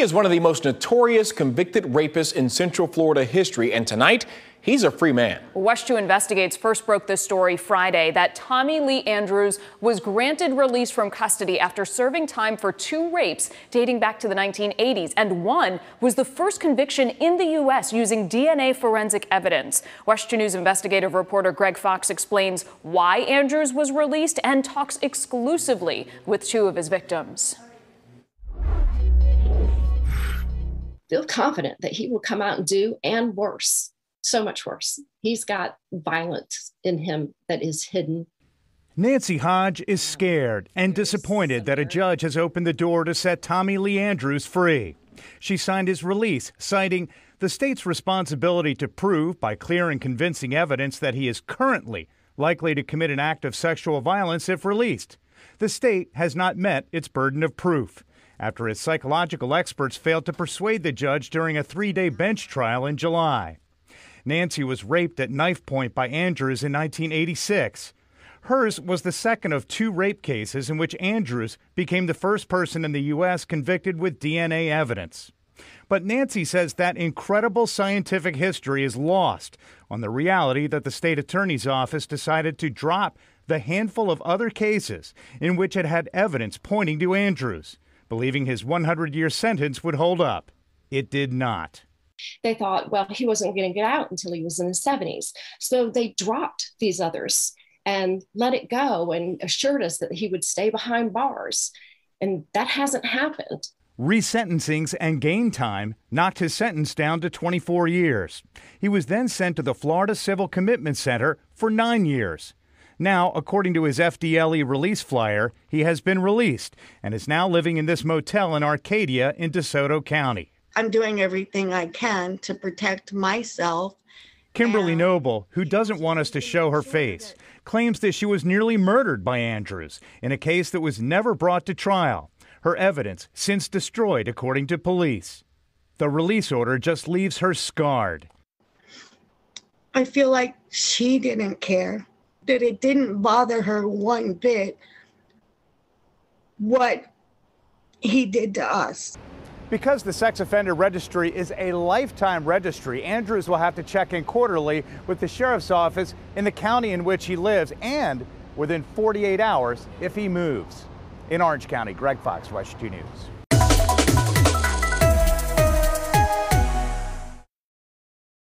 He is one of the most notorious convicted rapists in Central Florida history, and tonight, he's a free man. WESH 2 Investigates first broke this story Friday that Tommy Lee Andrews was granted release from custody after serving time for 2 rapes dating back to the 1980s, and one was the first conviction in the U.S. using DNA forensic evidence. WESH 2 News investigative reporter Greg Fox explains why Andrews was released and talks exclusively with 2 of his victims. Feel confident that he will come out and do and worse. So much worse. He's got violence in him that is hidden. Nancy Hodge is scared and disappointed that a judge has opened the door to set Tommy Lee Andrews free. She signed his release, citing the state's responsibility to prove by clear and convincing evidence that he is currently likely to commit an act of sexual violence if released. The state has not met its burden of proof after its psychological experts failed to persuade the judge during a 3-day bench trial in July. Nancy was raped at knife point by Andrews in 1986. Hers was the second of 2 rape cases in which Andrews became the first person in the U.S. convicted with DNA evidence. But Nancy says that incredible scientific history is lost on the reality that the state attorney's office decided to drop the handful of other cases in which it had evidence pointing to Andrews, believing his 100-year sentence would hold up. It did not. They thought, well, he wasn't going to get out until he was in his 70s. So they dropped these others and let it go and assured us that he would stay behind bars. And that hasn't happened. Resentencings and gain time knocked his sentence down to 24 years. He was then sent to the Florida Civil Commitment Center for 9 years. Now, according to his FDLE release flyer, he has been released and is now living in this motel in Arcadia in DeSoto County. I'm doing everything I can to protect myself. Kimberly Noble, who doesn't want us to show her face, claims that she was nearly murdered by Andrews in a case that was never brought to trial. Her evidence since destroyed, according to police. The release order just leaves her scarred. I feel like she didn't care, that it didn't bother her one bit what he did to us. Because the sex offender registry is a lifetime registry, Andrews will have to check in quarterly with the sheriff's office in the county in which he lives and within 48 hours if he moves. In Orange County, Greg Fox, WESH 2 News.